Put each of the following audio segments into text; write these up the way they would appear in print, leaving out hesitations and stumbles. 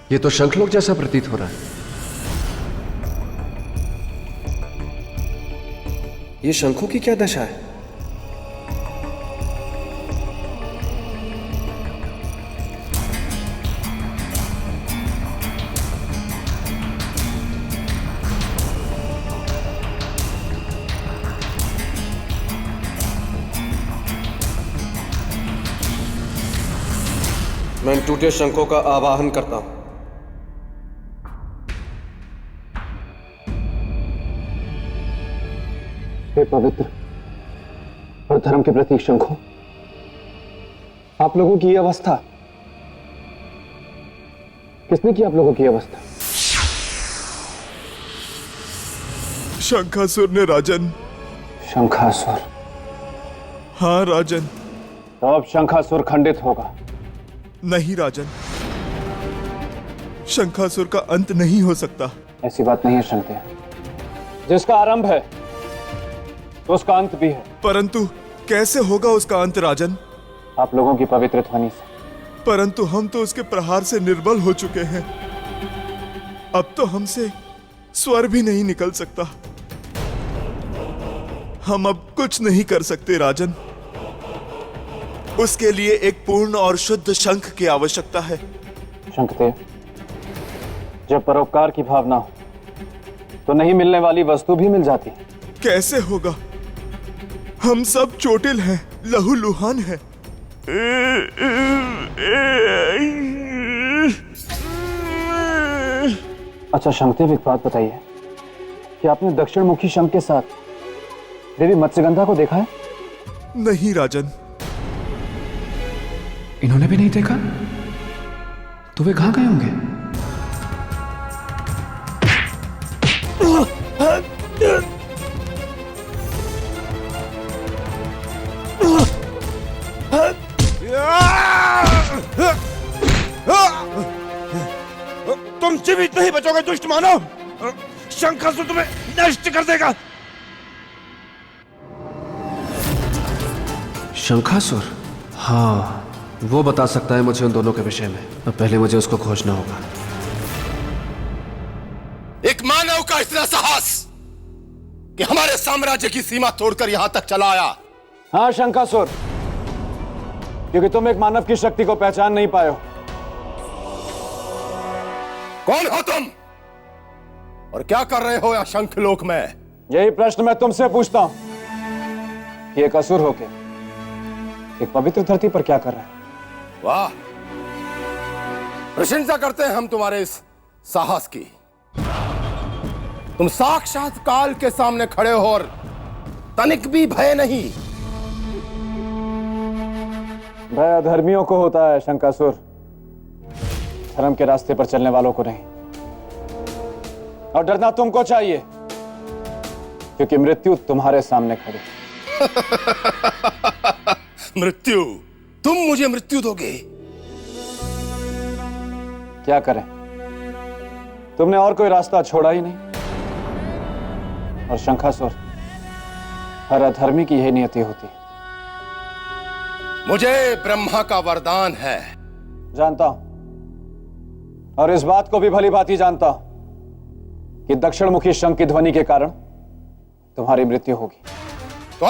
ये तो शंखलोक जैसा प्रतीत हो रहा है। ये शंखों की क्या दशा है? मैं इन टूटे शंखों का आवाहन करता हूं। हे पवित्र और धर्म के प्रतीक शंखों, आप लोगों की ये अवस्था, किसने की आप लोगों की अवस्था? शंखासुर ने राजन। शंखासुर? हाँ राजन। तो अब शंखासुर खंडित होगा? नहीं राजन, शंखासुर का अंत नहीं हो सकता। ऐसी बात नहीं है शंकर, जिसका आरंभ है तो उसका अंत भी है। परंतु कैसे होगा उसका अंत राजन? आप लोगों की पवित्र ध्वनि से। परंतु हम तो उसके प्रहार से निर्बल हो चुके हैं। अब तो हमसे स्वर भी नहीं निकल सकता। हम अब कुछ नहीं कर सकते राजन। उसके लिए एक पूर्ण और शुद्ध शंख की आवश्यकता है। शंखदेव, जब परोपकार की भावना हो तो नहीं मिलने वाली वस्तु भी मिल जाती। कैसे होगा? हम सब चोटिल हैं, लहूलुहान हैं। अच्छा शंखदेव, एक बात बताइए कि आपने दक्षिण मुखी शंख के साथ देवी मत्स्यगंधा को देखा है? नहीं राजन। इन्होंने भी नहीं देखा? तो वे कहां गए होंगे? तुम जीवित नहीं बचोगे दुष्ट मानव। शंखासुर तुम्हें नष्ट कर देगा। शंखासुर? हाँ, वो बता सकता है मुझे उन दोनों के विषय में। अब पहले मुझे उसको खोजना होगा। एक मानव का इतना साहस कि हमारे साम्राज्य की सीमा तोड़कर यहां तक चला आया। हाँ शंखासुर, क्योंकि तुम एक मानव की शक्ति को पहचान नहीं पाए हो। कौन हो तुम और क्या कर रहे हो यहां शंखलोक में? यही प्रश्न मैं तुमसे पूछता हूं कि एक असुर होके एक पवित्र धरती पर क्या कर रहा है? वाह, प्रशंसा करते हैं हम तुम्हारे इस साहस की। तुम साक्षात काल के सामने खड़े हो और तनिक भी भय नहीं। भय अधर्मियों को होता है शंखासुर, धर्म के रास्ते पर चलने वालों को नहीं। और डरना तुमको चाहिए क्योंकि मृत्यु तुम्हारे सामने खड़ी। मृत्यु? तुम मुझे मृत्यु दोगे? क्या करें, तुमने और कोई रास्ता छोड़ा ही नहीं। और शंखासुर, हर अधर्मी की यही नियति होती। मुझे ब्रह्मा का वरदान है। जानता हूं, और इस बात को भी भली भांति जानता हूं कि दक्षिण मुखी शंख की ध्वनि के कारण तुम्हारी मृत्यु होगी। तो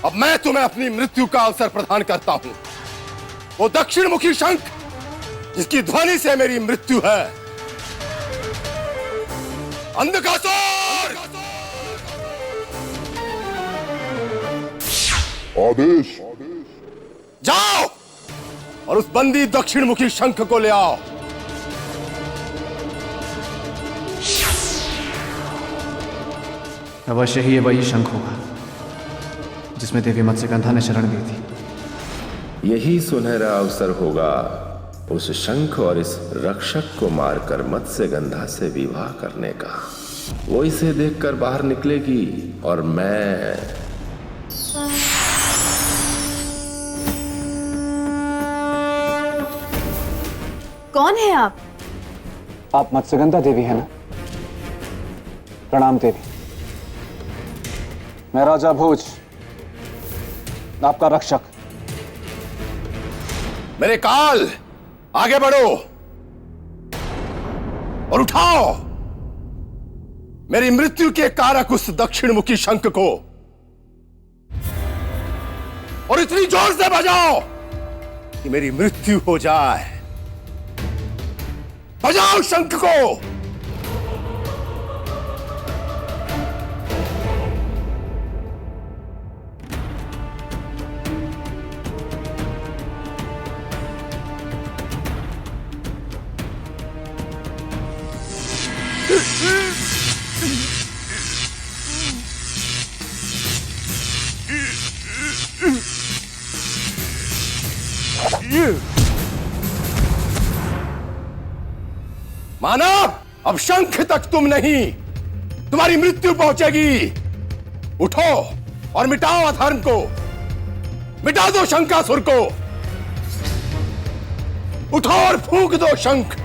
अब मैं तुम्हें अपनी मृत्यु का अवसर प्रदान करता हूं। वो दक्षिण मुखी शंख जिसकी ध्वनि से मेरी मृत्यु है। अंधकासुर! आदेश। जाओ और उस बंदी दक्षिण मुखी शंख को ले आओ। अवश्य ही ये वही शंख होगा जिसमें देवी मत्स्यगंधा ने शरण दी थी। यही सुनहरा अवसर होगा उस शंख और इस रक्षक को मारकर मत्स्यगंधा से विवाह करने का। वो इसे देखकर बाहर निकलेगी और मैं कौन है आप? आप मत्स्यगंधा देवी है ना? प्रणाम देवी, मैं राजा भोज, आपका रक्षक। मेरे काल, आगे बढ़ो। और उठाओ मेरी मृत्यु के कारक उस दक्षिणमुखी शंख को और इतनी जोर से बजाओ कि मेरी मृत्यु हो जाए। बजाओ शंख को। मानव, अब शंख तक तुम नहीं, तुम्हारी मृत्यु पहुंचेगी। उठो और मिटाओ अधर्म को, मिटा दो शंकासुर को। उठो और फूंक दो शंख।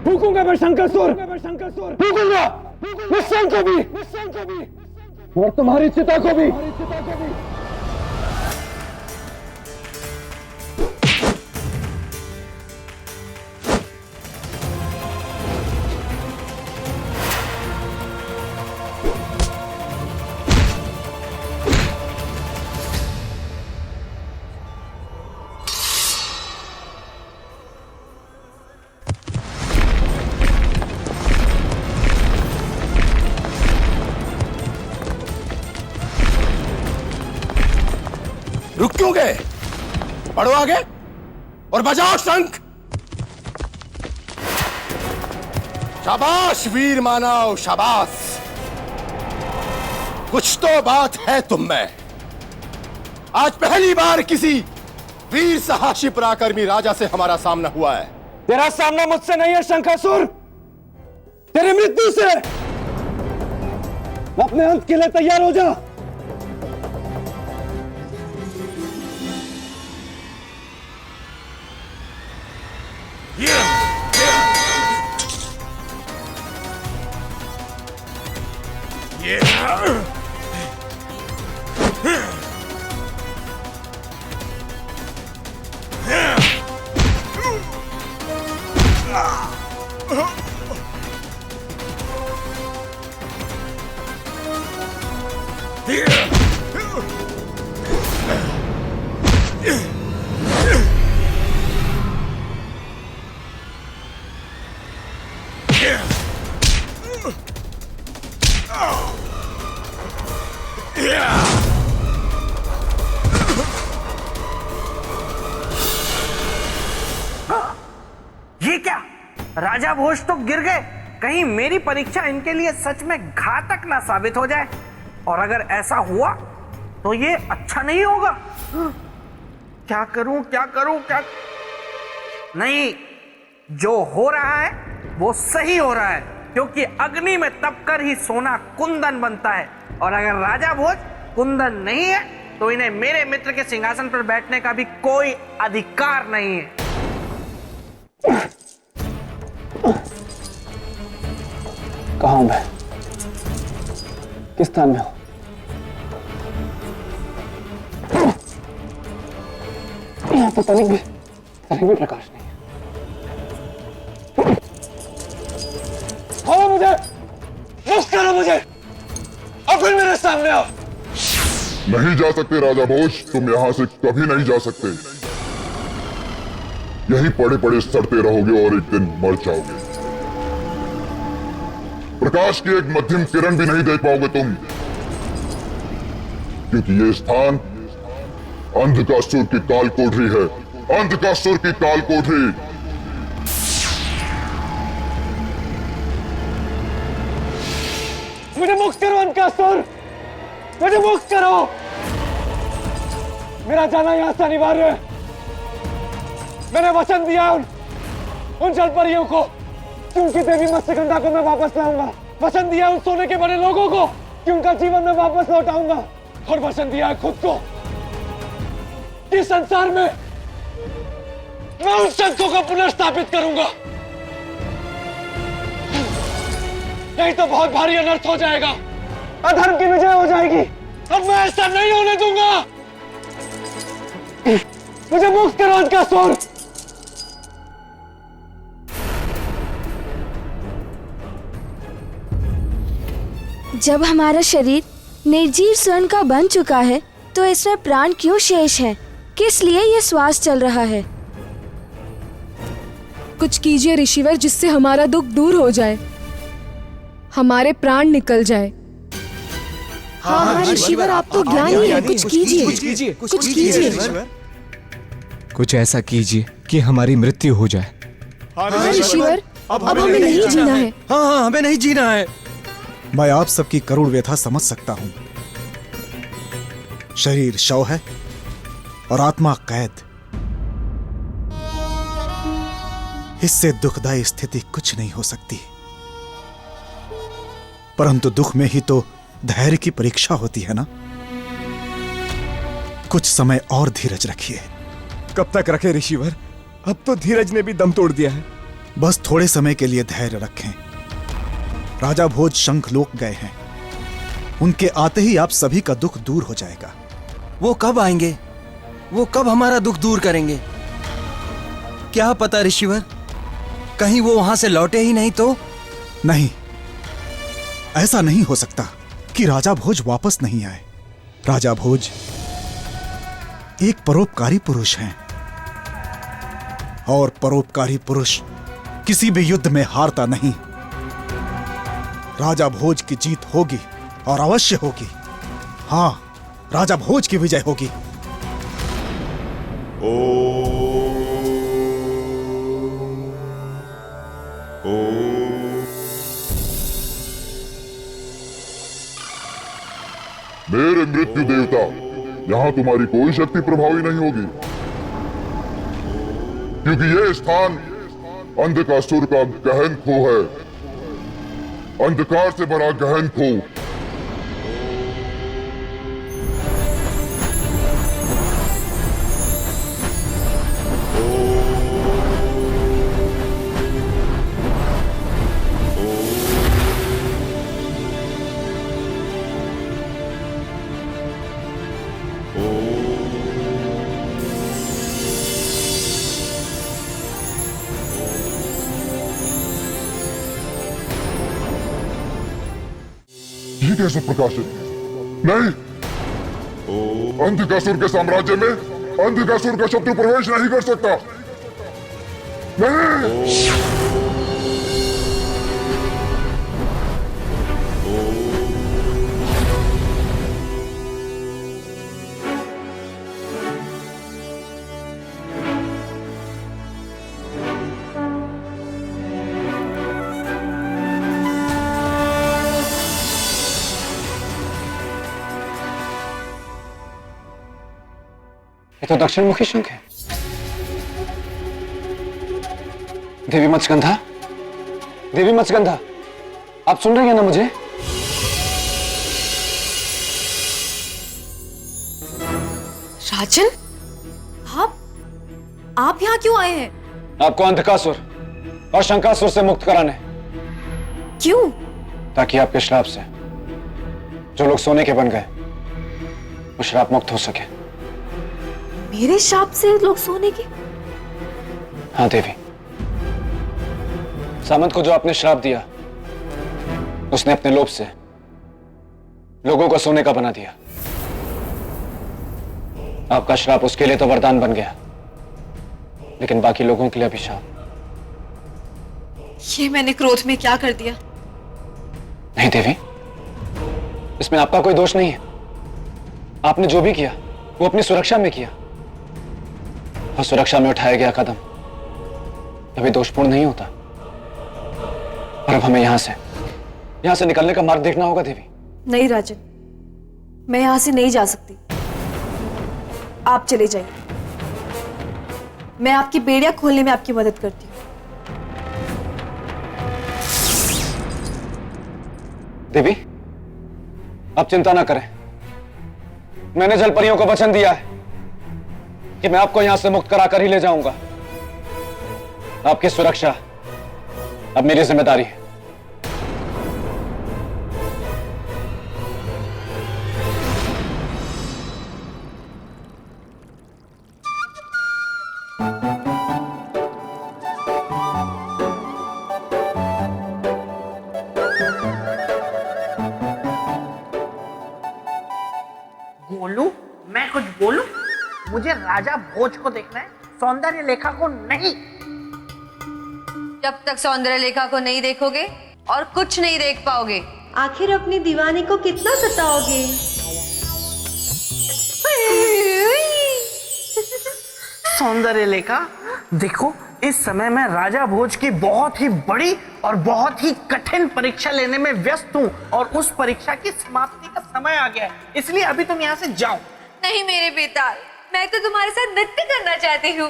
फूंकूंगा मैं शंकासुर, फूंकूंगा इस शंख को भी और तुम्हारी चिता को भी। रुक क्यों गए? बढ़ो आगे और बजाओ शंख। शाबाश वीर मानव, शाबाश। कुछ तो बात है तुम में। आज पहली बार किसी वीर साहसी पराक्रमी राजा से हमारा सामना हुआ है। तेरा सामना मुझसे नहीं है शंकासुर, तेरी मृत्यु से। अपने अंत के लिए तैयार हो जा। ये क्या? राजा भोज तो गिर गए। कहीं मेरी परीक्षा इनके लिए सच में घातक ना साबित हो जाए, और अगर ऐसा हुआ तो ये अच्छा नहीं होगा। क्या करूं, क्या करूं, क्या? नहीं, जो हो रहा है वो सही हो रहा है, क्योंकि अग्नि में तपकर ही सोना कुंदन बनता है, और अगर राजा भोज कुंदन नहीं है तो इन्हें मेरे मित्र के सिंहासन पर बैठने का भी कोई अधिकार नहीं है। कहाँ हूं मैं? किस स्थान में हूं? यहाँ तो तनिक भी प्रकाश नहीं है। खोलो मुझे, मुक्त करो मुझे, और फिर मेरे सामने आओ। नहीं जा सकते राजा भोज, तुम यहां से कभी नहीं जा सकते। यहीं पड़े पड़े सड़ते रहोगे और एक दिन मर जाओगे। प्रकाश की एक मध्यम किरण भी नहीं देख पाओगे तुम, क्योंकि ये स्थान अंधकासुर की काल कोठरी है। अंधकासुर की काल कोठरी। मुझे मुक्त करो अंधकासुर, मुझे मुक्त करो। मेरा जाना यहां से अनिवार्य है। मैंने वचन दिया उन जलपरियों को कि उनकी देवी मत्स्यगंधा को मैं वापस लाऊंगा। वचन दिया उन सोने के बड़े लोगों को कि उनका जीवन मैं वापस लौटाऊंगा। और वचन दिया है खुद को कि संसार में मैं उन शंखों को पुनर्स्थापित करूंगा। नहीं तो बहुत भारी अनर्थ हो जाएगा, अधर्म की विजय हो जाएगी, और मैं ऐसा नहीं होने दूंगा। मुझे मुक्त करो अंधकासुर। जब हमारा शरीर निर्जीव स्वर्ण का बन चुका है तो इसमें प्राण क्यों शेष है? किस लिए ये श्वास चल रहा है? कुछ कीजिए ऋषिवर, जिससे हमारा दुख दूर हो जाए, हमारे प्राण निकल जाए। हाँ ऋषिवर, आप तो ज्ञानी हैं, कुछ कीजिए, कुछ कीजिए। कुछ ऐसा कीजिए कि हमारी मृत्यु हो जाए। हाँ ऋषिवर, अब हमें नहीं जीना है। हाँ, हमें नहीं जीना है। मैं आप सबकी करुण व्यथा समझ सकता हूं। शरीर शव है और आत्मा कैद। इससे दुखदायी स्थिति कुछ नहीं हो सकती, परंतु दुख में ही तो धैर्य की परीक्षा होती है ना। कुछ समय और धीरज रखिए। कब तक रखे ऋषिवर? अब तो धीरज ने भी दम तोड़ दिया है। बस थोड़े समय के लिए धैर्य रखें। राजा भोज शंखलोक गए हैं, उनके आते ही आप सभी का दुख दूर हो जाएगा। वो कब आएंगे? वो कब हमारा दुख दूर करेंगे? क्या पता ऋषिवर, कहीं वो वहां से लौटे ही नहीं तो? नहीं, ऐसा नहीं हो सकता कि राजा भोज वापस नहीं आए। राजा भोज एक परोपकारी पुरुष हैं, और परोपकारी पुरुष किसी भी युद्ध में हारता नहीं। राजा भोज की जीत होगी और अवश्य होगी। हां, राजा भोज की विजय होगी। मेरे मृत्यु देवता, यहां तुम्हारी कोई शक्ति प्रभावी नहीं होगी, क्योंकि यह स्थान अंधकासुर का गहन खो है। अंधकार से भरा गहन खो। ये कैसे प्रकाशित? नहीं, अंधकासुर के साम्राज्य में अंधकासुर का शत्रु प्रवेश नहीं कर सकता। नहीं। ये तो दक्षिण मुखी शंख है। देवी मत्स्यगंधा, देवी मत्स्यगंधा, आप सुन रही हैं ना मुझे? राजन, आप यहाँ क्यों आए हैं? आपको अंधकासुर और शंकासुर से मुक्त कराने। क्यों? ताकि आपके श्राप से जो लोग सोने के बन गए वो श्राप मुक्त हो सके। मेरे शाप से लोग सोने के? हाँ देवी, सामंत को जो आपने श्राप दिया उसने अपने लोभ से लोगों को सोने का बना दिया। आपका श्राप उसके लिए तो वरदान बन गया, लेकिन बाकी लोगों के लिए अभिशाप। ये मैंने क्रोध में क्या कर दिया? नहीं देवी, इसमें आपका कोई दोष नहीं है। आपने जो भी किया वो अपनी सुरक्षा में किया, और सुरक्षा में उठाया गया कदम कभी दोषपूर्ण नहीं होता। और अब हमें यहां से निकलने का मार्ग देखना होगा देवी। नहीं राजन, मैं यहां से नहीं जा सकती। आप चले जाइए, मैं आपकी बेड़ियां खोलने में आपकी मदद करती हूँ। देवी, आप चिंता ना करें। मैंने जलपरियों को वचन दिया है कि मैं आपको यहां से मुक्त कराकर ही ले जाऊंगा। आपकी सुरक्षा अब मेरी जिम्मेदारी है। मुझे राजा भोज को देखना है, सौंदर्य लेखा को नहीं। जब तक सौंदर्य लेखा को नहीं देखोगे और कुछ नहीं देख पाओगे। आखिर अपनी दीवानी को कितना सताओगे? सौंदर्य लेखा देखो, इस समय मैं राजा भोज की बहुत ही बड़ी और बहुत ही कठिन परीक्षा लेने में व्यस्त हूँ और उस परीक्षा की समाप्ति का समय आ गया है, इसलिए अभी तुम यहाँ से जाओ। नहीं मेरे बेताल, मैं तो तुम्हारे साथ नृत्य करना चाहती हूँ।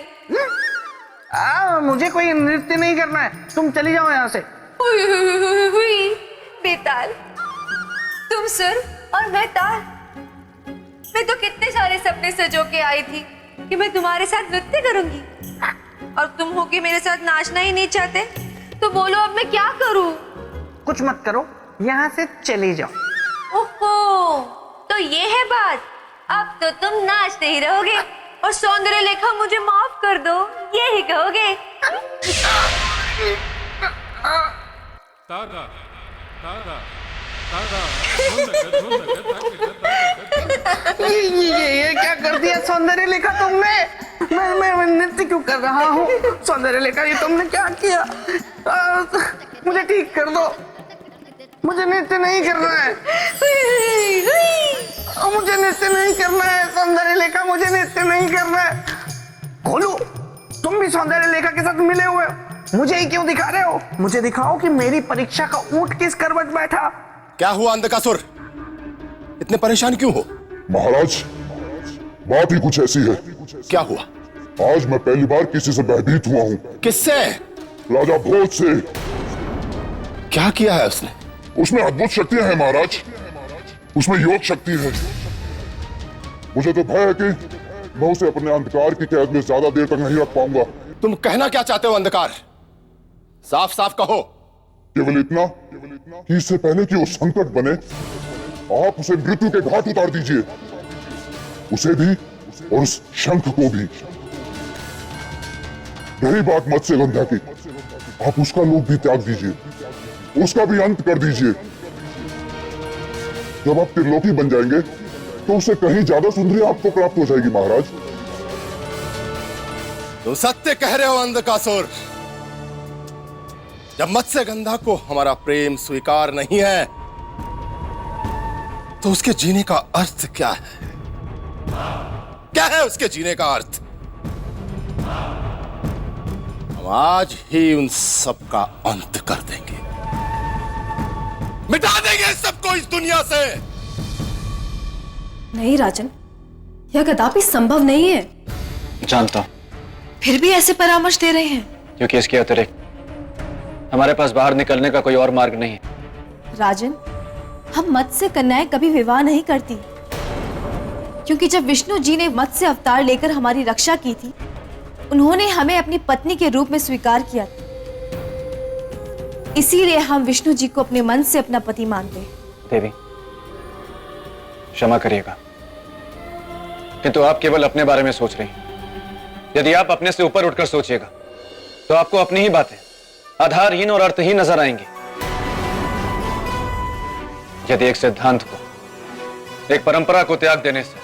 मुझे कोई नृत्य नहीं करना है, तुम चली जाओ यहाँ से। हुई बेताल, तुम सुर और मैं ताल। मैं तो कितने सारे सपने सजो के आई थी कि मैं तुम्हारे साथ नृत्य करूंगी, और तुम हो कि मेरे साथ नाचना ही नहीं चाहते। तो बोलो अब मैं क्या करूं? कुछ मत करो, यहाँ से चले जाओ। ओहो, तो ये है बात। अब तो तुम नाचते ही रहोगे और सौंदर्य लेखा मुझे माफ कर दो, ये ही कहोगे। ये क्या कर दिया सौंदर्य लेखा तुमने? मैं नृत्य क्यों कर रहा हूँ? सौंदर्य लेखा ये तुमने क्या किया? मुझे ठीक कर दो, मुझे नृत्य नहीं करना है। मुझे नृत्य नहीं करना है सौंदर्य लेखा, मुझे नृत्य नहीं करना है। खोलो, तुम भी सौंदर्य लेखा के साथ मिले हुए हो, मुझे ही क्यों दिखा रहे हो? मुझे दिखाओ कि मेरी परीक्षा का ऊंट किस करवट बैठा। क्या हुआ अंधकासुर, इतने परेशान क्यों हो? महाराज, बात ही कुछ ऐसी है। क्या हुआ? आज मैं पहली बार किसी से भयभीत हुआ हूँ। किससे? राजा भोज से। क्या किया है उसने? उसमें अद्भुत शक्तियां हैं महाराज, उसमें योग शक्ति है। मुझे तो भय है कि मैं उसे अपने अंधकार की कैद में ज्यादा देर तक नहीं रख पाऊंगा। तुम कहना क्या चाहते हो अंधकार? साफ साफ कहो। केवल इतना कि इससे पहले कि वो संकट बने, आप उसे मृत्यु के घाट उतार दीजिए, उसे भी और उस शंख को भी। रही बात मत्स्यगंधा की, आप उसका लोक भी त्याग दीजिए, उसका भी अंत कर दीजिए। जब आप त्रिलोकी बन जाएंगे तो उससे कहीं ज्यादा सुंदरी आपको प्राप्त हो जाएगी महाराज। तुम सत्य कह रहे हो अंधकासुर। जब मत्स्यगंधा को हमारा प्रेम स्वीकार नहीं है तो उसके जीने का अर्थ क्या है? क्या है उसके जीने का अर्थ? हम आज ही उन सब का अंत कर देंगे, मिटा देंगे सबको इस दुनिया से। नहीं राजन, यह कदापि संभव नहीं है। जानता हूं, फिर भी ऐसे परामर्श दे रहे हैं क्योंकि इसके अतिरिक्त हमारे पास बाहर निकलने का कोई और मार्ग नहीं है। राजन, हम मत्स्य कन्याएं कभी विवाह नहीं करती, क्योंकि जब विष्णु जी ने मत्स्य अवतार लेकर हमारी रक्षा की थी, उन्होंने हमें अपनी पत्नी के रूप में स्वीकार किया था। इसीलिए हम विष्णु जी को अपने मन से अपना पति मानते हैं। देवी, क्षमा करिएगा, किंतु आप केवल अपने बारे में सोच रही हैं। यदि आप अपने से ऊपर उठकर सोचिएगा तो आपको अपनी ही बातें आधारहीन और अर्थहीन नजर आएंगी। यदि एक सिद्धांत को, एक परंपरा को त्याग देने से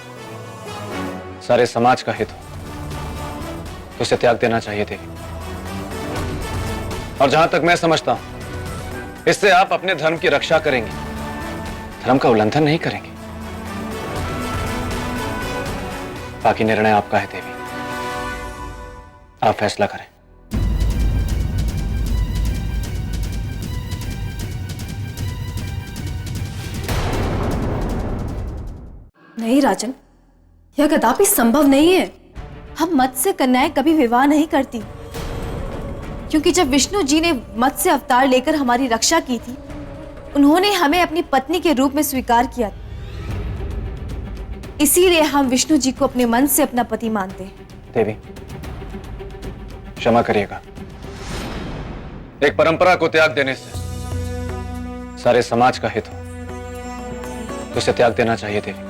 सारे समाज का हित हो तो उसे त्याग देना चाहिए देवी। और जहां तक मैं समझता हूं, इससे आप अपने धर्म की रक्षा करेंगे, धर्म का उल्लंघन नहीं करेंगे। बाकी निर्णय आपका है देवी, आप फैसला करें। नहीं राजन, यह कदापि संभव नहीं है। हम मत्स्य कन्याएं कभी विवाह नहीं करती, क्योंकि जब विष्णु जी ने मत्स्य अवतार लेकर हमारी रक्षा की थी, उन्होंने हमें अपनी पत्नी के रूप में स्वीकार किया था। इसीलिए हम विष्णु जी को अपने मन से अपना पति मानते हैं। देवी, क्षमा करिएगा, एक परंपरा को त्याग देने से सारे समाज का हित हो तो उसे त्याग देना चाहिए देवी।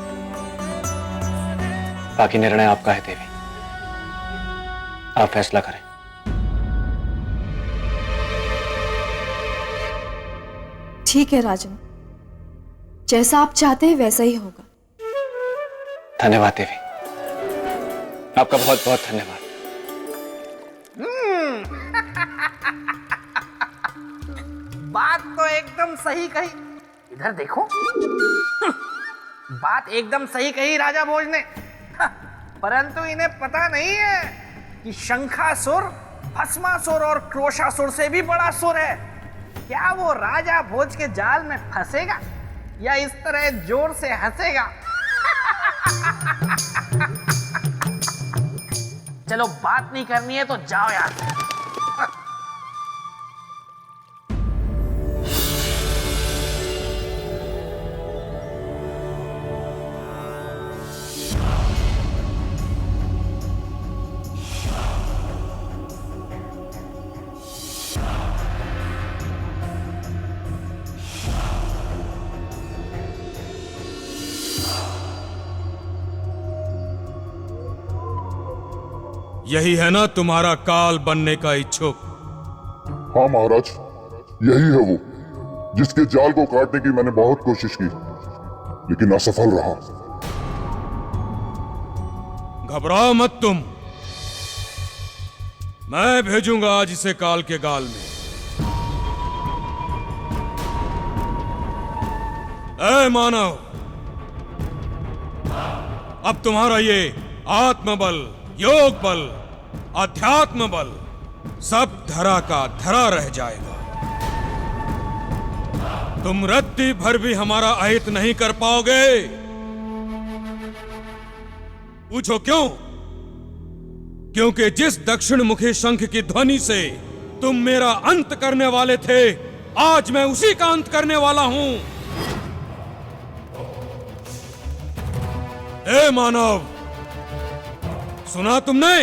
बाकी निर्णय आपका है देवी, आप फैसला करें। ठीक है राजन, जैसा आप चाहते हैं वैसा ही होगा। धन्यवाद देवी, आपका बहुत बहुत धन्यवाद। बात तो एकदम सही कही। इधर देखो। बात एकदम सही कही राजा भोज ने। परंतु इन्हें पता नहीं है कि शंखासुर, भस्मासुर और क्रोशासुर से भी बड़ा सुर है। क्या वो राजा भोज के जाल में फंसेगा या इस तरह जोर से हंसेगा? चलो बात नहीं करनी है तो जाओ यार। यही है ना तुम्हारा काल बनने का इच्छुक? हाँ महाराज, यही है वो जिसके जाल को काटने की मैंने बहुत कोशिश की, लेकिन असफल रहा। घबराओ मत तुम, मैं भेजूंगा आज इसे काल के गाल में। ऐ मानव, अब तुम्हारा ये आत्मबल, योग बल, अध्यात्म बल सब धरा का धरा रह जाएगा। तुम रत्ती भर भी हमारा अहित नहीं कर पाओगे। पूछो क्यों? क्योंकि जिस दक्षिण मुखी शंख की ध्वनि से तुम मेरा अंत करने वाले थे, आज मैं उसी का अंत करने वाला हूं। ए मानव, सुना तुमने?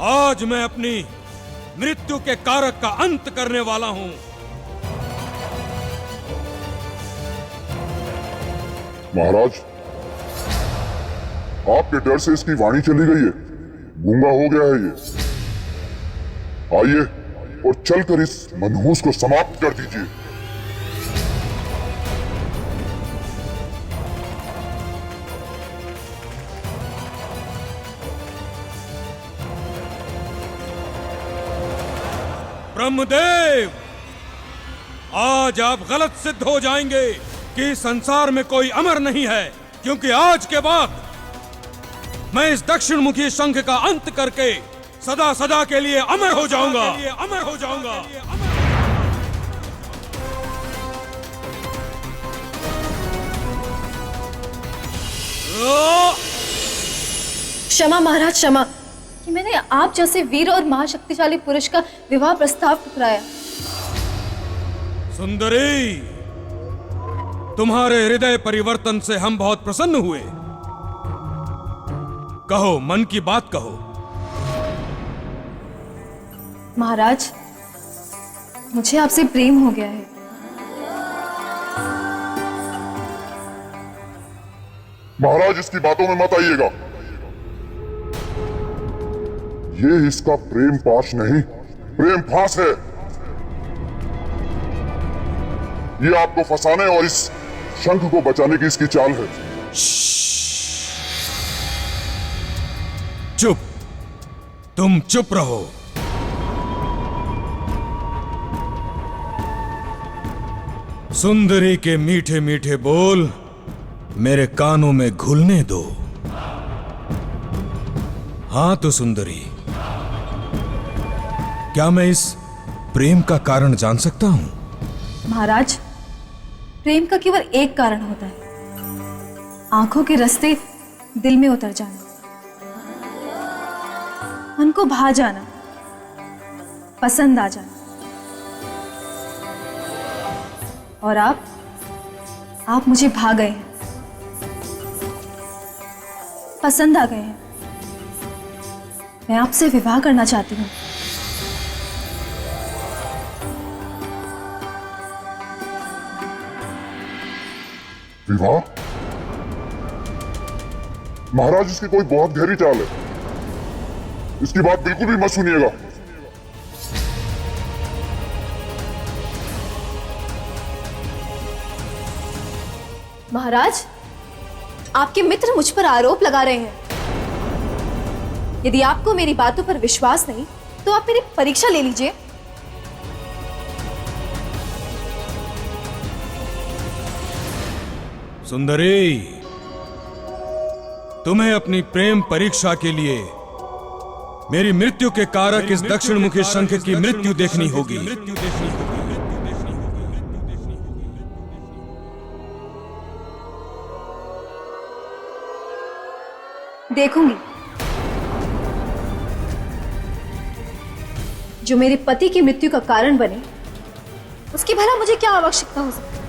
आज मैं अपनी मृत्यु के कारक का अंत करने वाला हूं। महाराज, आपके डर से इसकी वाणी चली गई है, गूंगा हो गया है ये। आइए और चलकर इस मनहूस को समाप्त कर दीजिए। ब्रह्मदेव, आज आप गलत सिद्ध हो जाएंगे कि संसार में कोई अमर नहीं है, क्योंकि आज के बाद मैं इस दक्षिण मुखी शंख का अंत करके सदा सदा के लिए अमर हो जाऊंगा। अमर हो जाऊंगा। क्षमा महाराज, क्षमा कि मैंने आप जैसे वीर और महाशक्तिशाली पुरुष का विवाह प्रस्ताव ठुकराया। सुंदरी, तुम्हारे हृदय परिवर्तन से हम बहुत प्रसन्न हुए। कहो, मन की बात कहो। महाराज, मुझे आपसे प्रेम हो गया है। महाराज, इसकी बातों में मत आइएगा। ये इसका प्रेम पाश नहीं, प्रेम फांस है। ये आपको फंसाने और इस शंख को बचाने की इसकी चाल है। चुप, तुम चुप रहो। सुंदरी के मीठे मीठे बोल मेरे कानों में घुलने दो। हाँ तो सुंदरी, क्या मैं इस प्रेम का कारण जान सकता हूं? महाराज, प्रेम का केवल एक कारण होता है, आंखों के रास्ते दिल में उतर जाना, मन को भा जाना, पसंद आ जाना। और आप मुझे भा गए हैं, पसंद आ गए हैं। मैं आपसे विवाह करना चाहती हूँ। विवाह? महाराज, इसकी कोई बहुत गहरी चाल है, इसकी बात बिल्कुल भी मत सुनिएगा। महाराज, आपके मित्र मुझ पर आरोप लगा रहे हैं। यदि आपको मेरी बातों पर विश्वास नहीं तो आप मेरी परीक्षा ले लीजिए। सुंदरी, तुम्हें अपनी प्रेम परीक्षा के लिए मेरी मृत्यु के कारक इस दक्षिण मुखी शंख की मृत्यु देखनी होगी। देखूंगी। जो मेरे पति की मृत्यु का कारण बने, उसकी भला मुझे क्या आवश्यकता हो सकती है?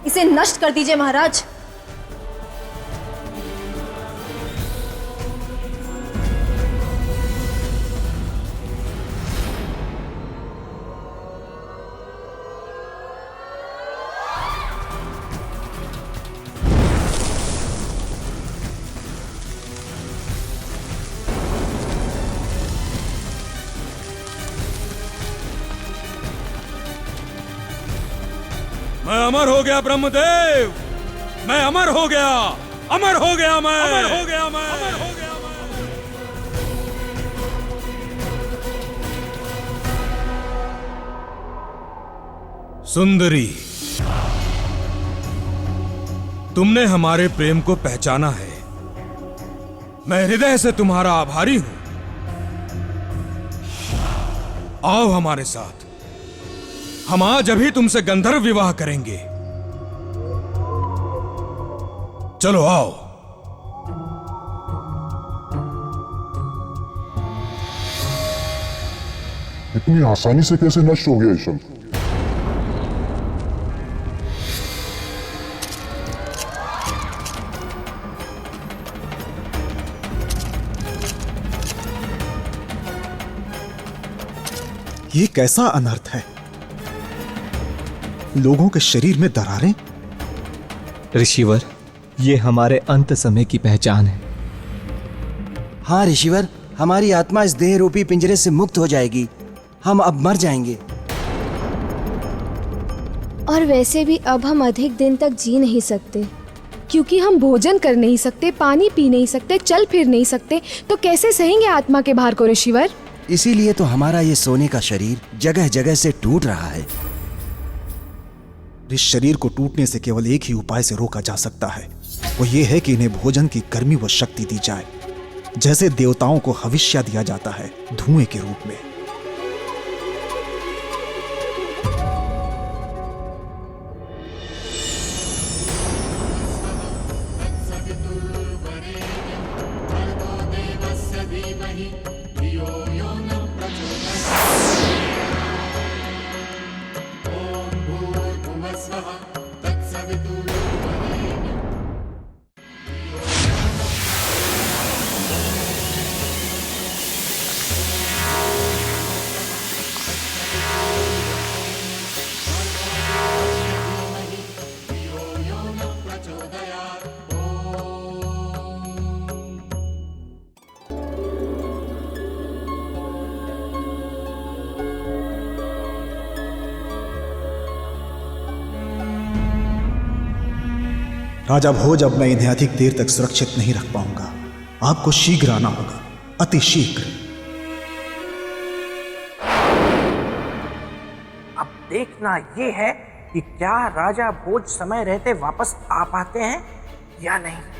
इसे नष्ट कर दीजिए महाराज। मैं अमर हो गया ब्रह्मदेव, मैं अमर हो गया, अमर हो गया मैं, अमर हो गया मैं, अमर हो गया मैं। सुंदरी, तुमने हमारे प्रेम को पहचाना है। मैं हृदय से तुम्हारा आभारी हूं। आओ हमारे साथ, हम आज अभी तुमसे गंधर्व विवाह करेंगे। चलो आओ। इतनी आसानी से कैसे नष्ट हो गया ये शंख? ये कैसा अनर्थ है? लोगों के शरीर में दरारें? ऋषिवर, ये हमारे अंत समय की पहचान है। हाँ ऋषिवर, हमारी आत्मा इस देह रूपी पिंजरे से मुक्त हो जाएगी। हम अब मर जाएंगे। और वैसे भी अब हम अधिक दिन तक जी नहीं सकते, क्योंकि हम भोजन कर नहीं सकते, पानी पी नहीं सकते, चल फिर नहीं सकते, तो कैसे सहेंगे आत्मा के भार को ऋषिवर? इसीलिए तो हमारा ये सोने का शरीर जगह जगह से टूट रहा है। इस शरीर को टूटने से केवल एक ही उपाय से रोका जा सकता है, वो ये है कि इन्हें भोजन की गर्मी व शक्ति दी जाए, जैसे देवताओं को हविष्या दिया जाता है धुएं के रूप में। राजा भोज, अब मैं इन्हें अधिक देर तक सुरक्षित नहीं रख पाऊंगा। आपको शीघ्र आना होगा, अति शीघ्र। अब देखना ये है कि क्या राजा भोज समय रहते वापस आ पाते हैं या नहीं।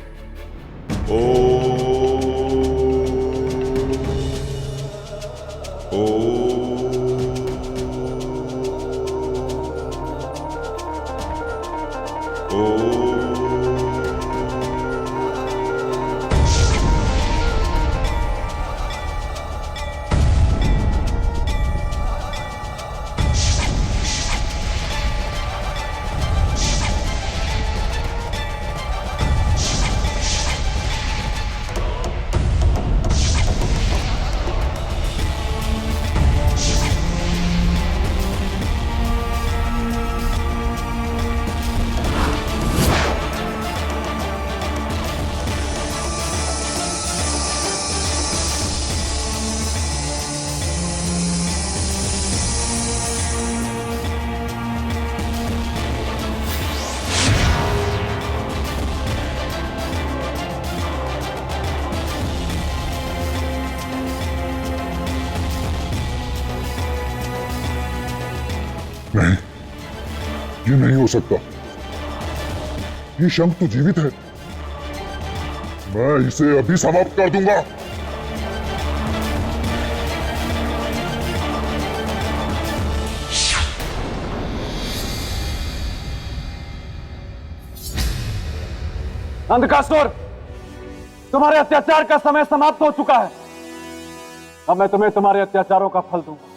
नहीं, ये नहीं हो सकता। ये शंख तो जीवित है। मैं इसे अभी समाप्त कर दूंगा। अंधकासुर, तुम्हारे अत्याचार का समय समाप्त हो चुका है। अब मैं तुम्हें तुम्हारे अत्याचारों का फल दूंगा।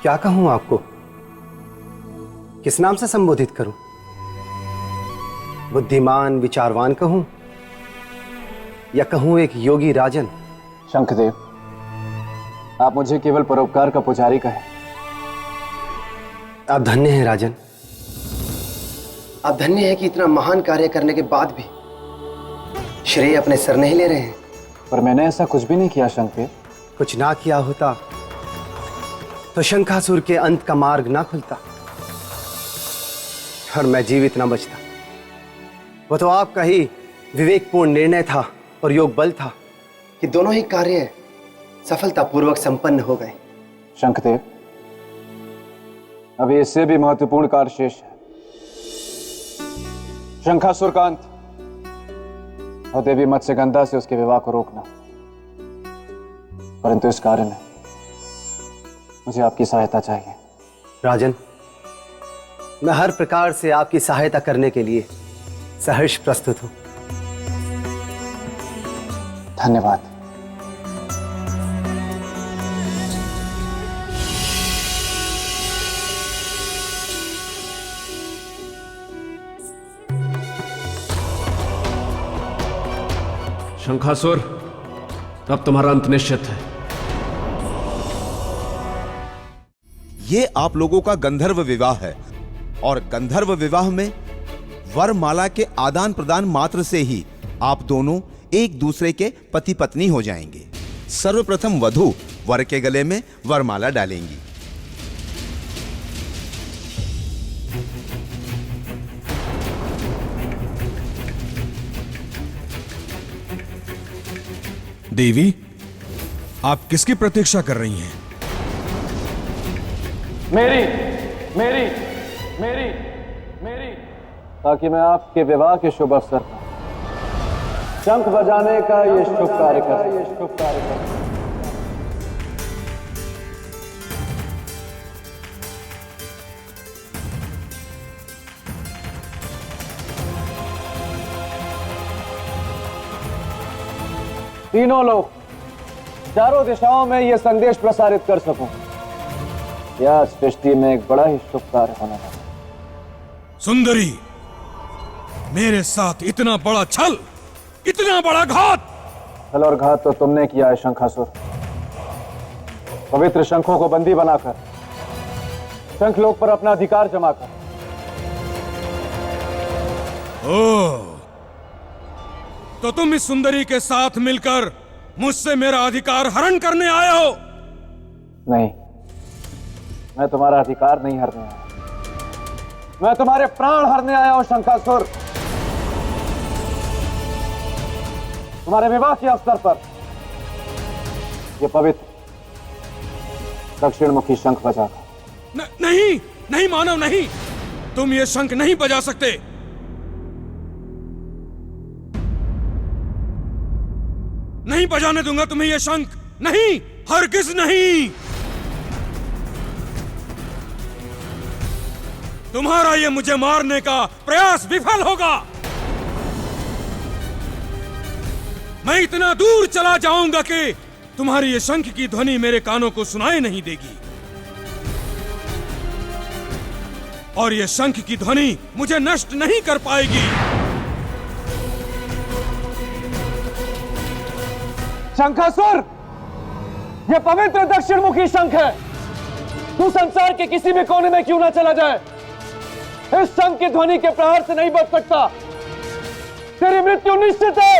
क्या कहूं आपको? किस नाम से संबोधित करूं? बुद्धिमान विचारवान कहूं या कहूं एक योगी राजन? शंखदेव, आप मुझे केवल परोपकार का पुजारी कहें। आप धन्य हैं राजन। आप धन्य हैं कि इतना महान कार्य करने के बाद भी श्रेय अपने सर नहीं ले रहे हैं। पर मैंने ऐसा कुछ भी नहीं किया शंखदेव। कुछ ना किया होता तो शंखासुर के अंत का मार्ग ना खुलता और मैं जीवित ना बचता। वो तो आपका ही विवेकपूर्ण निर्णय था और योग बल था कि दोनों ही कार्य सफलतापूर्वक संपन्न हो गए। शंखदेव, अभी इससे भी महत्वपूर्ण कार्य शेष है। शंखासुर का अंत और देवी मत्स्यगंधा से उसके विवाह को रोकना। परंतु इस कार्य में मुझे आपकी सहायता चाहिए। राजन, मैं हर प्रकार से आपकी सहायता करने के लिए सहर्ष प्रस्तुत हूं। धन्यवाद। शंखासुर, अब तुम्हारा अंत निश्चित है। ये आप लोगों का गंधर्व विवाह है और गंधर्व विवाह में वरमाला के आदान प्रदान मात्र से ही आप दोनों एक दूसरे के पति पत्नी हो जाएंगे। सर्वप्रथम वधू वर के गले में वरमाला डालेंगी। देवी, आप किसकी प्रतीक्षा कर रही हैं? मेरी मेरी मेरी मेरी ताकि मैं आपके विवाह के शुभ अवसर पर शंख बजाने का ये शुभ कार्य कर। तीनों लोग चारों दिशाओं में यह संदेश प्रसारित कर सकूं कि आज सृष्टि में एक बड़ा ही शुभ कार्य होने वाला है। सुंदरी, मेरे साथ इतना बड़ा छल, इतना बड़ा घात। छल और घात तो तुमने किया है शंखासुर। पवित्र शंखों को बंदी बनाकर शंखलोक पर अपना अधिकार जमाकर। ओह, तो तुम इस सुंदरी के साथ मिलकर मुझसे मेरा अधिकार हरण करने आए हो? नहीं, मैं तुम्हारा अधिकार नहीं हरने आया, मैं तुम्हारे प्राण हरने आया हूं शंखासुर। तुम्हारे विवाह के अवसर पर यह पवित्र दक्षिणमुखी शंख बजाकर। नहीं नहीं मानव, नहीं, तुम ये शंख नहीं बजा सकते। नहीं बजाने दूंगा तुम्हें यह शंख, नहीं, हरगिज नहीं। तुम्हारा यह मुझे मारने का प्रयास विफल होगा। मैं इतना दूर चला जाऊंगा कि तुम्हारी ये शंख की ध्वनि मेरे कानों को सुनाई नहीं देगी, और ये शंख की ध्वनि मुझे नष्ट नहीं कर पाएगी। शंखासुर, यह पवित्र दक्षिणमुखी शंख है। तू संसार के किसी भी कोने में क्यों ना चला जाए, इस शंख की ध्वनि के प्रहार से नहीं बच सकता। तेरी मृत्यु निश्चित है।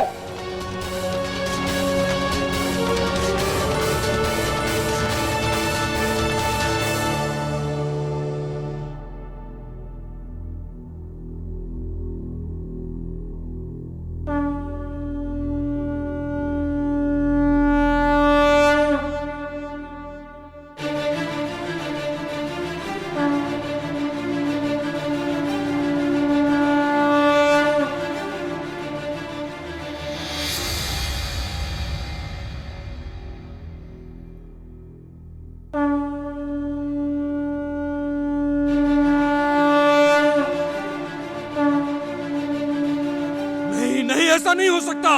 नहीं नहीं, ऐसा नहीं हो सकता।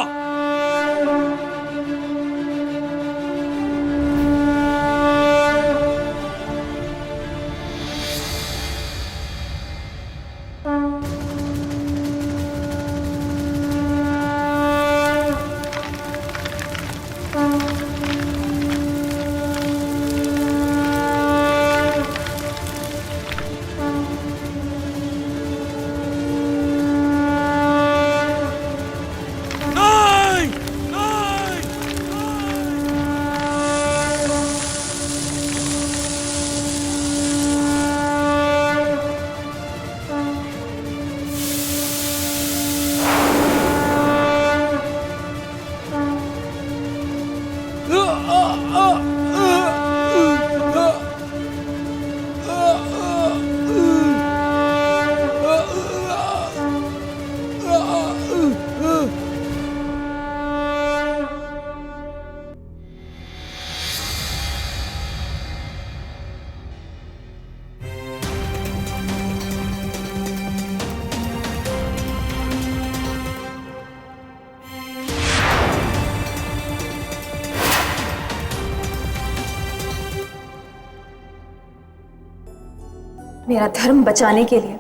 मेरा धर्म बचाने के लिए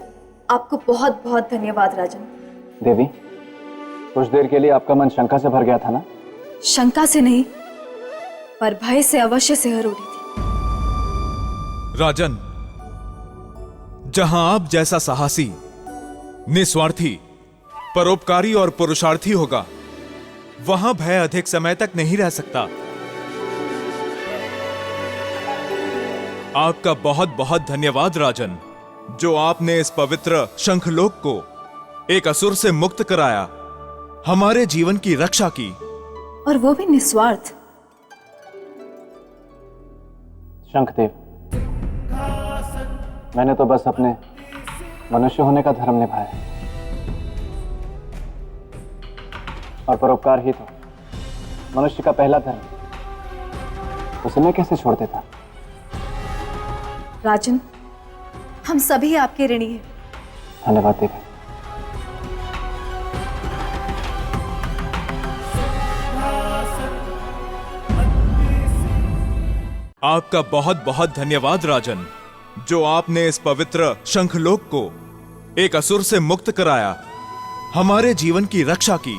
आपको बहुत बहुत धन्यवाद राजन। देवी, कुछ देर के लिए आपका मन शंका से भर गया था ना? शंका से नहीं, पर भय से अवश्य सिहर उठी थी। राजन, जहां आप जैसा साहसी, निस्वार्थी, परोपकारी और पुरुषार्थी होगा, वहां भय अधिक समय तक नहीं रह सकता। आपका बहुत बहुत धन्यवाद राजन, जो आपने इस पवित्र शंखलोक को एक असुर से मुक्त कराया, हमारे जीवन की रक्षा की, और वो भी निस्वार्थ। शंखदेव, मैंने तो बस अपने मनुष्य होने का धर्म निभाया, और परोपकार ही तो मनुष्य का पहला धर्म। उसे मैं कैसे छोड़ देता? राजन, हम सभी आपके ऋणी हैं। धन्यवाद देवी। आपका बहुत बहुत धन्यवाद राजन, जो आपने इस पवित्र शंखलोक को एक असुर से मुक्त कराया, हमारे जीवन की रक्षा की,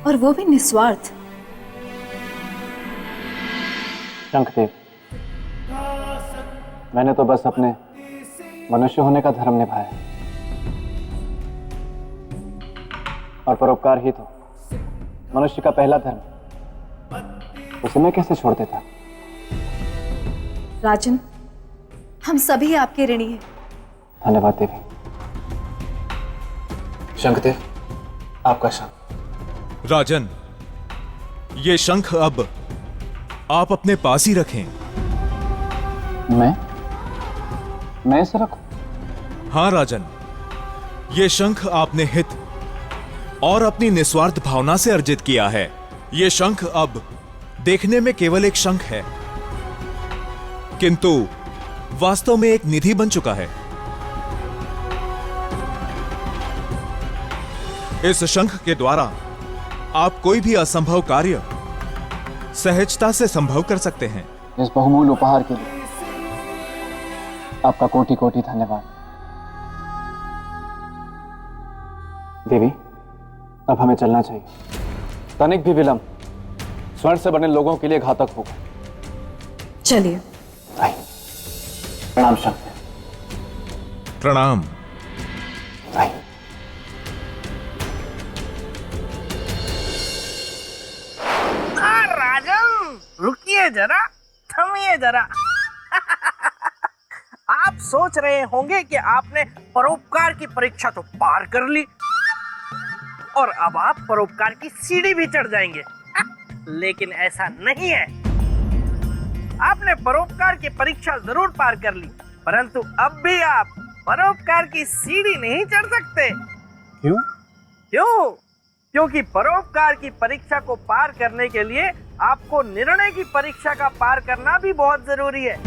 और वो भी निस्वार्थ। शंखदेव, मैंने तो बस अपने मनुष्य होने का धर्म निभाया, और परोपकार ही तो मनुष्य का पहला धर्म। उसे मैं कैसे छोड़ देता? राजन, हम सभी आपके ऋणी हैं। धन्यवाद देवी। शंखदेव, आपका शंख। राजन, ये शंख अब आप अपने पास ही रखें। मैं इसे रखूं? हाँ राजन, ये शंख आपने हित और अपनी निस्वार्थ भावना से अर्जित किया है। ये शंख अब देखने में केवल एक शंख है, किंतु वास्तव में एक निधि बन चुका है। इस शंख के द्वारा आप कोई भी असंभव कार्य सहजता से संभव कर सकते हैं। इस बहुमूल्य उपहार के लिए आपका कोटि कोटि धन्यवाद। देवी, अब हमें चलना चाहिए। तनिक भी विलंब स्वर्ण से बने लोगों के लिए घातक होगा। चलिए। प्रणाम शंखदेव। प्रणाम। राजन, रुकिए जरा, थमिए जरा। आप सोच रहे होंगे कि आपने परोपकार की परीक्षा तो पार कर ली और अब आप परोपकार की सीढ़ी भी चढ़ जाएंगे, लेकिन ऐसा नहीं है। आपने परोपकार की परीक्षा जरूर पार कर ली, परंतु अब भी आप परोपकार की सीढ़ी नहीं चढ़ सकते। क्यों? क्योंकि परोपकार की परीक्षा को पार करने के लिए आपको निर्णय की परीक्षा का पार करना भी बहुत जरूरी है,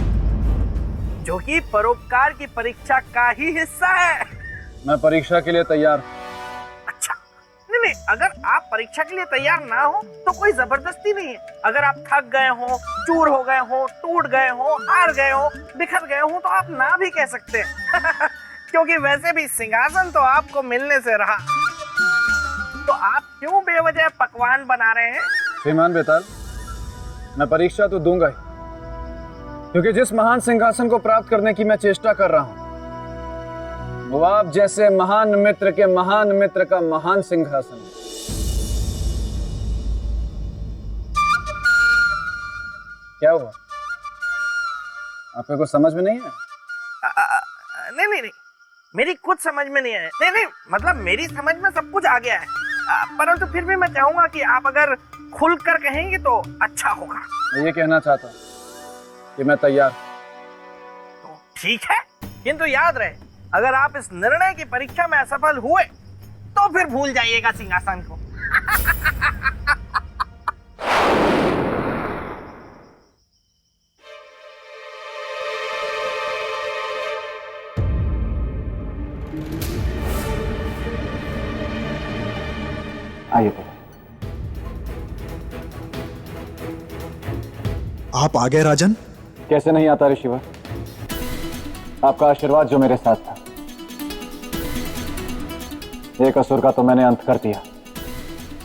जो कि परोपकार की परीक्षा का ही हिस्सा है। मैं परीक्षा के लिए तैयार। अच्छा, नहीं, नहीं, अगर आप परीक्षा के लिए तैयार ना हो तो कोई जबरदस्ती नहीं है। अगर आप थक गए हो, चूर हो गए हो, टूट गए हो, हार गए हो, बिखर गए हो, तो आप ना भी कह सकते हैं। क्योंकि वैसे भी सिंहासन तो आपको मिलने से रहा, तो आप क्यों बेवजह पकवान बना रहे हैं? श्रीमान बेताल, मैं परीक्षा तो दूंगा ही, क्योंकि जिस महान सिंहासन को प्राप्त करने की मैं चेष्टा कर रहा हूं, वो आप जैसे महान मित्र के महान मित्र का महान सिंहासन। क्या हुआ? आपको कुछ समझ में नहीं है? नहीं, मेरी कुछ समझ में नहीं है। नहीं, मतलब मेरी समझ में सब कुछ आ गया है, परंतु फिर भी मैं चाहूंगा कि आप अगर खुलकर कहेंगे तो अच्छा होगा। मैं ये कहना चाहता हूं कि मैं तैयार। तो ठीक है, किंतु याद रहे, अगर आप इस निर्णय की परीक्षा में असफल हुए तो फिर भूल जाइएगा सिंहासन को। आइए। आप आ गए राजन? कैसे नहीं आता ऋषिवर, आपका आशीर्वाद जो मेरे साथ था। एक असुर का तो मैंने अंत कर दिया,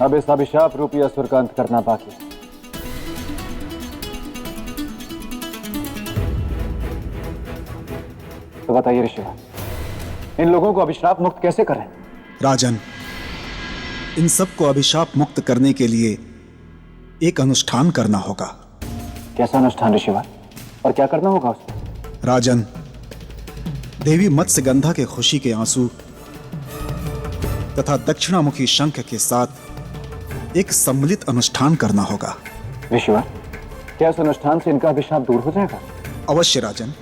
अब इस अभिशाप रूपी असुर का अंत करना बाकी है। तो बताइए ऋषिवर, इन लोगों को अभिशाप मुक्त कैसे करें? राजन, इन सबको अभिशाप मुक्त करने के लिए एक अनुष्ठान करना होगा। कैसा अनुष्ठान ऋषिवर, और क्या करना होगा उसमें? राजन, देवी मत्स्यगंधा के खुशी के आंसू तथा दक्षिणामुखी शंख के साथ एक सम्मिलित अनुष्ठान करना होगा। ऋषिवर, क्या इस अनुष्ठान से इनका अभिशाप दूर हो जाएगा? अवश्य राजन,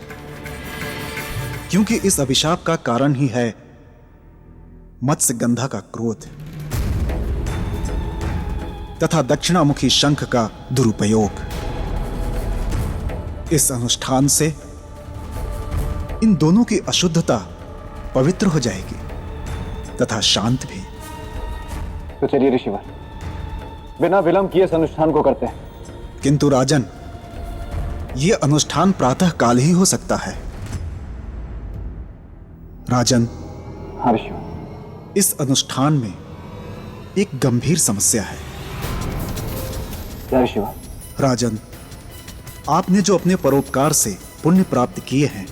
क्योंकि इस अभिशाप का कारण ही है मत्स्यगंधा का क्रोध तथा दक्षिणामुखी शंख का दुरुपयोग। इस अनुष्ठान से इन दोनों की अशुद्धता पवित्र हो जाएगी तथा शांत भी। तो चलिए ऋषिवर, बिना विलंब किए इस अनुष्ठान को करते हैं। किंतु राजन, यह अनुष्ठान प्रातः काल ही हो सकता है। राजन, हाँ ऋषिवर, इस अनुष्ठान में एक गंभीर समस्या है। क्या ऋषिवर? राजन, आपने जो अपने परोपकार से पुण्य प्राप्त किए हैं,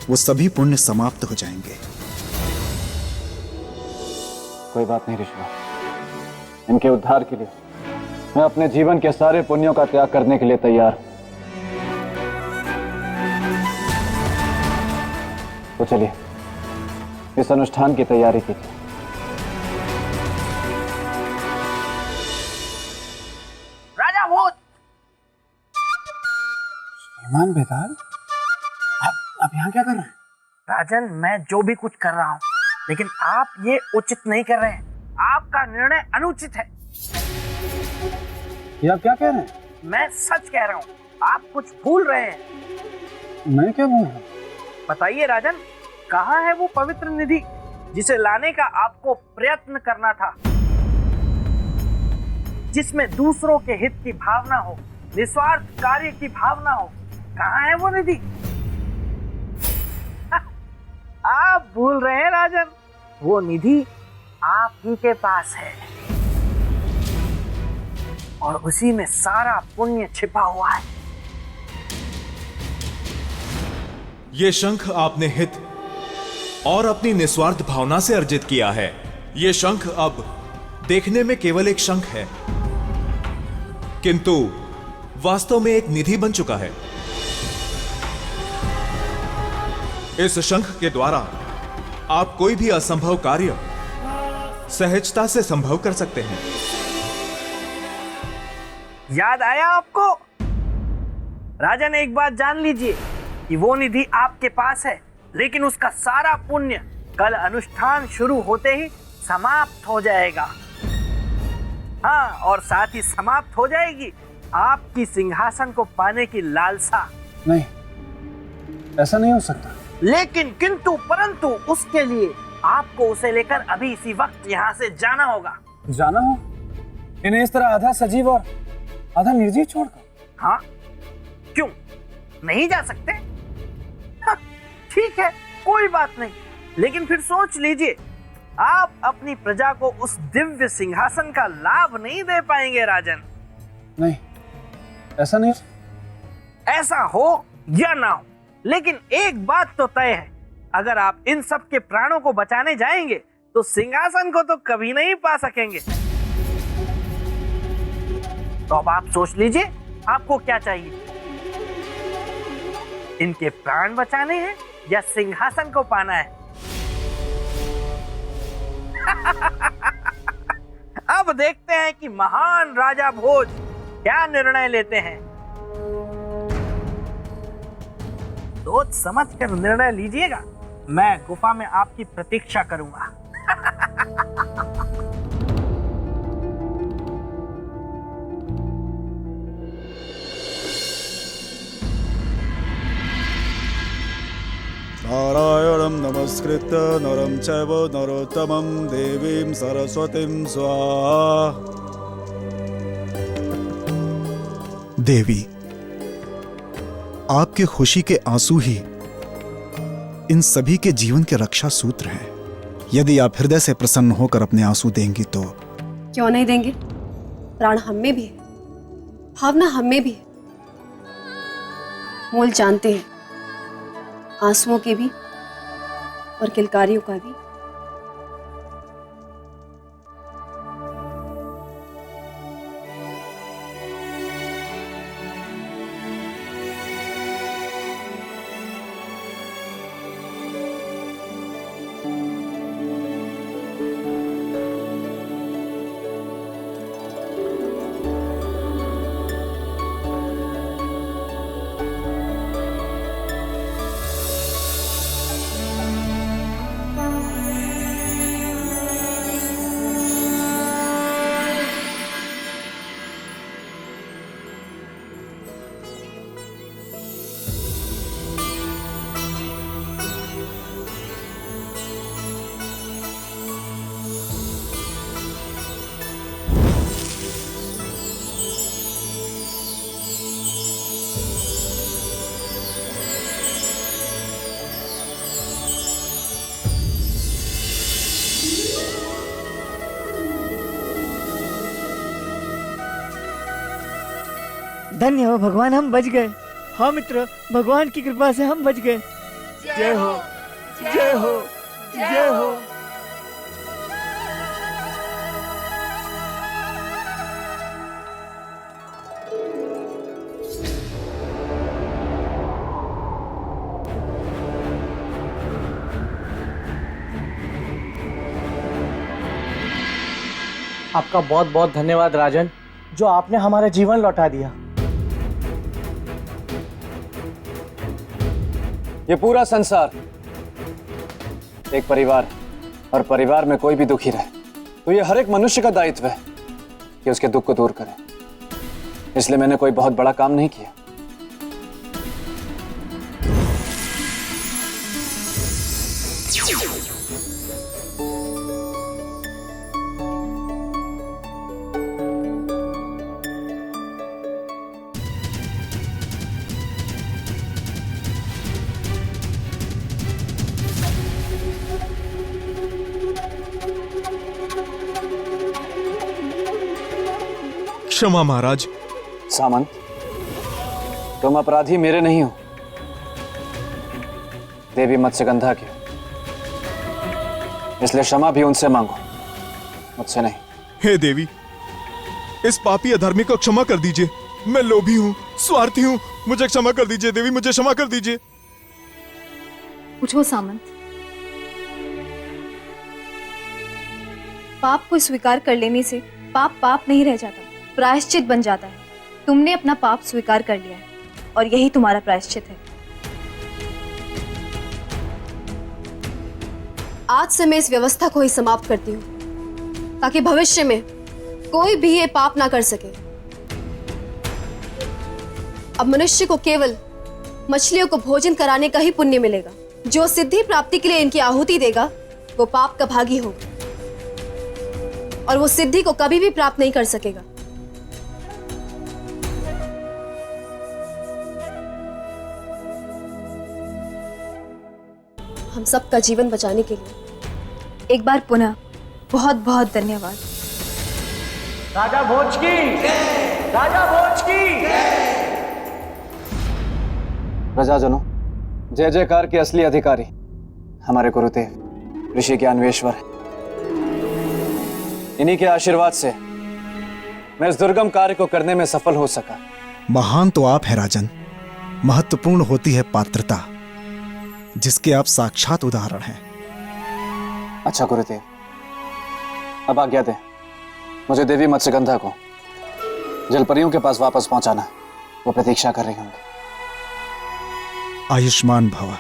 वो सभी पुण्य समाप्त हो जाएंगे। कोई बात नहीं ऋषिवर, इनके उद्धार के लिए मैं अपने जीवन के सारे पुण्यों का त्याग करने के लिए तैयार हूं। तो चलिए इस अनुष्ठान की तैयारी कीजिए। राजा भोज। श्रीमान बेताल, आप यहाँ क्या कर रहे हैं? राजन, मैं जो भी कुछ कर रहा हूँ, लेकिन आप ये उचित नहीं कर रहे हैं। आपका निर्णय अनुचित है। ये आप क्या कह रहे हैं? मैं सच कह रहा हूँ, आप कुछ भूल रहे हैं। मैं क्या भूल रहा हूँ? बताइए राजन, कहाँ है वो पवित्र निधि जिसे लाने का आपको प्रयत्न करना था, जिसमें दूसरों के हित की भावना हो, निस्वार्थ कार्य की भावना हो? कहाँ है वो निधि? आप भूल रहे हैं राजन, वो निधि आप ही के पास है और उसी में सारा पुण्य छिपा हुआ है। ये शंख आपने हित और अपनी निस्वार्थ भावना से अर्जित किया है। ये शंख अब देखने में केवल एक शंख है, किंतु वास्तव में एक निधि बन चुका है। इस शंख के द्वारा आप कोई भी असंभव कार्य सहजता से संभव कर सकते हैं। याद आया आपको? राजन, एक बात जान लीजिए कि वो निधि आपके पास है, लेकिन उसका सारा पुण्य कल अनुष्ठान शुरू होते ही समाप्त हो जाएगा। हाँ, और साथ ही समाप्त हो जाएगी आपकी सिंहासन को पाने की लालसा। नहीं, ऐसा नहीं हो सकता। लेकिन किंतु परंतु उसके लिए आपको उसे लेकर अभी इसी वक्त यहाँ से जाना होगा। जाना हो? इन्हें इस तरह आधा सजीव और आधा निर्जीव छोड़कर? हाँ, क्यों नहीं जा सकते? हाँ, ठीक है, कोई बात नहीं, लेकिन फिर सोच लीजिए, आप अपनी प्रजा को उस दिव्य सिंहासन का लाभ नहीं दे पाएंगे राजन। नहीं, ऐसा नहीं। ऐसा हो या ना हो, लेकिन एक बात तो तय है, अगर आप इन सब के प्राणों को बचाने जाएंगे तो सिंहासन को तो कभी नहीं पा सकेंगे। तो अब आप सोच लीजिए, आपको क्या चाहिए? इनके प्राण बचाने हैं या सिंहासन को पाना है? अब देखते हैं कि महान राजा भोज क्या निर्णय लेते हैं। सोच समझ कर निर्णय लीजिएगा, मैं गुफा में आपकी प्रतीक्षा करूंगा। नारायणं नमस्कृत्य नरं चैव नरोत्तमं देवीं सरस्वतीं स्वाहा। देवी, आपके खुशी के आंसू ही इन सभी के जीवन के रक्षा सूत्र हैं। यदि आप हृदय से प्रसन्न होकर अपने आंसू देंगी तो। क्यों नहीं देंगे? प्राण हम में भी है, भावना हम में भी है, मोल जानते हैं आंसुओं के भी और किलकारियों का भी। धन्य हो भगवान, हम बच गए। हाँ मित्र, भगवान की कृपा से हम बच गए। जय हो, जय हो, जय हो। आपका बहुत बहुत धन्यवाद राजन, जो आपने हमारा जीवन लौटा दिया। ये पूरा संसार एक परिवार, और परिवार में कोई भी दुखी रहे तो ये हर एक मनुष्य का दायित्व है कि उसके दुख को दूर करे। इसलिए मैंने कोई बहुत बड़ा काम नहीं किया। क्षमा महाराज। सामंत, तुम अपराधी मेरे नहीं हो, देवी मत्स्यगंधा के, इसलिए क्षमा भी उनसे मांगो, मुझसे नहीं। हे देवी, इस पापी अधर्मी को क्षमा कर दीजिए। मैं लोभी हूँ, स्वार्थी हूँ, मुझे क्षमा कर दीजिए देवी, मुझे क्षमा कर दीजिए। उठो सामंत, पाप को स्वीकार कर लेने से पाप पाप नहीं रह जाता, प्रायश्चित बन जाता है। तुमने अपना पाप स्वीकार कर लिया है और यही तुम्हारा प्रायश्चित है। आज से मैं इस व्यवस्था को ही समाप्त करती हूँ, ताकि भविष्य में कोई भी ये पाप ना कर सके। अब मनुष्य को केवल मछलियों को भोजन कराने का ही पुण्य मिलेगा। जो सिद्धि प्राप्ति के लिए इनकी आहुति देगा वो पाप का भागी होगा और वो सिद्धि को कभी भी प्राप्त नहीं कर सकेगा। हम सबका जीवन बचाने के लिए एक बार पुनः बहुत बहुत धन्यवाद। राजा भोज की राजा भोज की प्रजाजनों, जय जयकार के असली अधिकारी हमारे गुरुदेव ऋषि ज्ञानवेश्वर हैं। इन्हीं के आशीर्वाद से मैं इस दुर्गम कार्य को करने में सफल हो सका। महान तो आप हैं राजन, महत्वपूर्ण होती है पात्रता, जिसके आप साक्षात उदाहरण हैं। अच्छा गुरुदेव, अब आज्ञा दें, मुझे देवी मत्स्यगंधा को जलपरियों के पास वापस पहुंचाना है। वो प्रतीक्षा कर रही होंगी। आयुष्मान भव।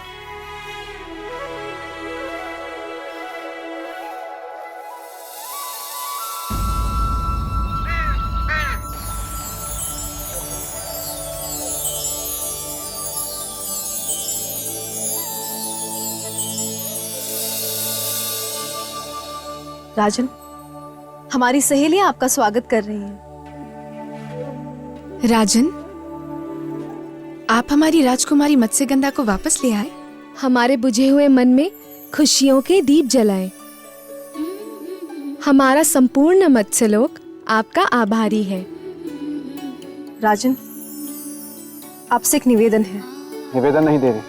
राजन, हमारी सहेलियां आपका स्वागत कर रही हैं। राजन, आप हमारी राजकुमारी मत्स्यगंधा को वापस ले आए। हमारे बुझे हुए मन में खुशियों के दीप जलाए। हमारा संपूर्ण मत्स्यलोक आपका आभारी है। राजन, आपसे एक निवेदन है। निवेदन नहीं देवी,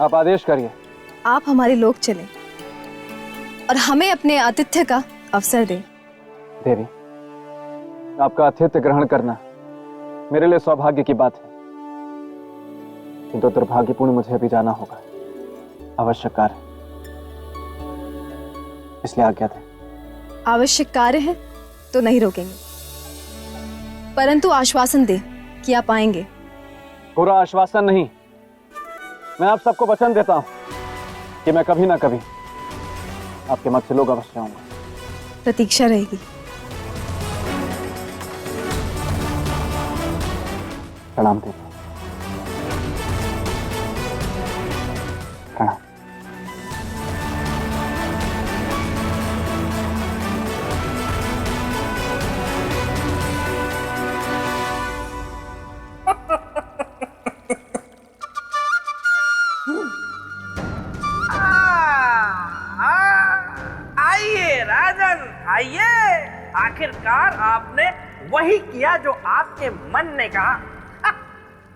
आप आदेश करिए। आप हमारे लोक चलें और हमें अपने आतिथ्य का अवसर दें। देवी, आपका आतिथ्य ग्रहण करना मेरे लिए सौभाग्य की बात है, किंतु दुर्भाग्यपूर्ण मुझे अभी जाना होगा। आवश्यक कार्य, इसलिए आज्ञा दें। आवश्यक कार्य है तो नहीं रोकेंगे, परंतु आश्वासन दें कि आप आएंगे। पूरा आश्वासन नहीं, मैं आप सबको वचन देता हूं कि मैं कभी ना कभी आपके मत्स्य लोग अवश्य आऊंगा। प्रतीक्षा रहेगी। प्रणाम देवी। प्रणाम। आइए राजन, आइए। आखिरकार आपने वही किया जो आपके मन ने कहा।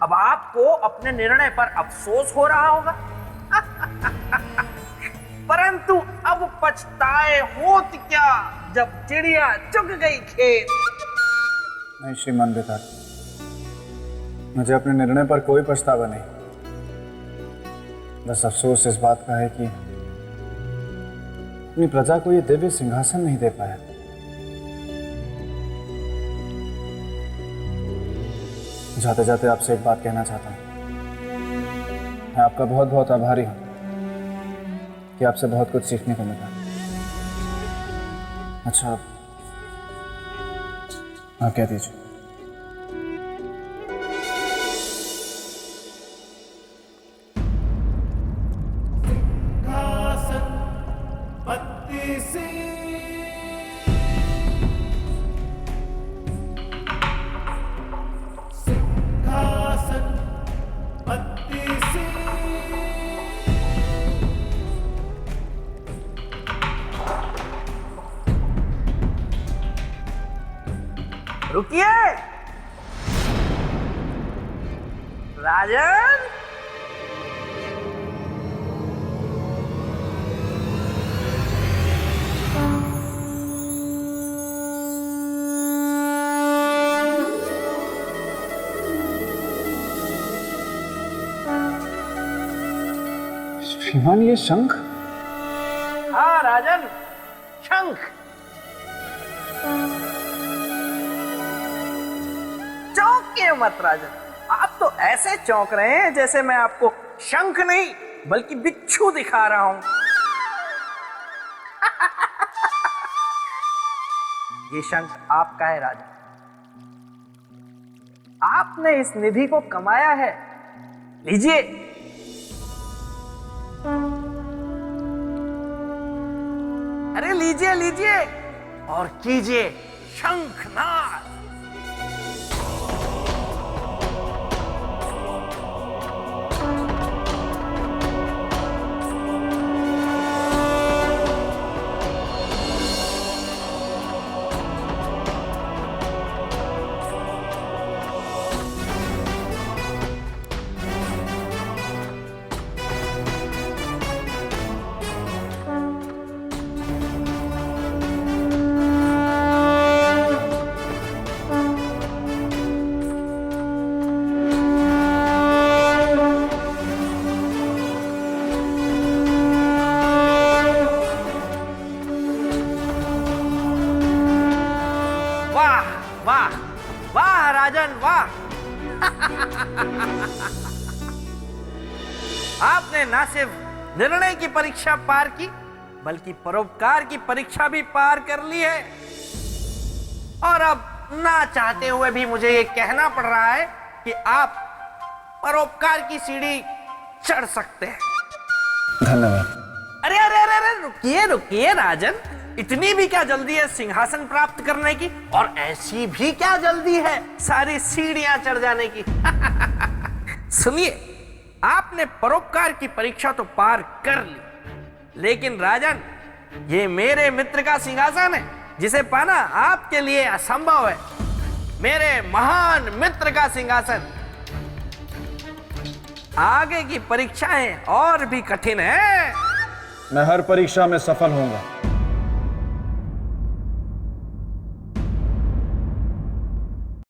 अब आपको अपने निर्णय पर अफसोस हो रहा होगा, परंतु अब पछताए होत क्या जब चिड़िया चुग गई खेत। नहीं श्रीमान बेताल, मुझे अपने निर्णय पर कोई पछतावा नहीं। बस अफसोस इस बात का है कि अपनी प्रजा को ये दिव्य सिंहासन नहीं दे पाया। जाते जाते आपसे एक बात कहना चाहता हूं। मैं आपका बहुत बहुत आभारी हूं कि आपसे बहुत कुछ सीखने को मिला। अच्छा, आप कह दीजिए। रुकिए राजन। श्रीमान, ये शंख? हाँ राजन, शंख। चौंकिए मत राजन, आप तो ऐसे चौंक रहे हैं जैसे मैं आपको शंख नहीं बल्कि बिच्छू दिखा रहा हूं। ये शंख आपका है राजन। आपने इस निधि को कमाया है, लीजिए। लीजिए लीजिए और कीजिए शंखनाद। वाह वाह राजन वाह। आपने न सिर्फ निर्णय की परीक्षा पार की बल्कि परोपकार की परीक्षा भी पार कर ली है। और अब ना चाहते हुए भी मुझे ये कहना पड़ रहा है कि आप परोपकार की सीढ़ी चढ़ सकते हैं। धन्यवाद। अरे अरे अरे अरे रुकिए रुकिए राजन, इतनी भी क्या जल्दी है सिंहासन प्राप्त करने की, और ऐसी भी क्या जल्दी है सारी सीढ़ियां चढ़ जाने की। सुनिए, आपने परोपकार की परीक्षा तो पार कर ली, लेकिन राजन ये मेरे मित्र का सिंहासन है जिसे पाना आपके लिए असंभव है। मेरे महान मित्र का सिंहासन। आगे की परीक्षाएं और भी कठिन है। मैं हर परीक्षा में सफल होऊंगा।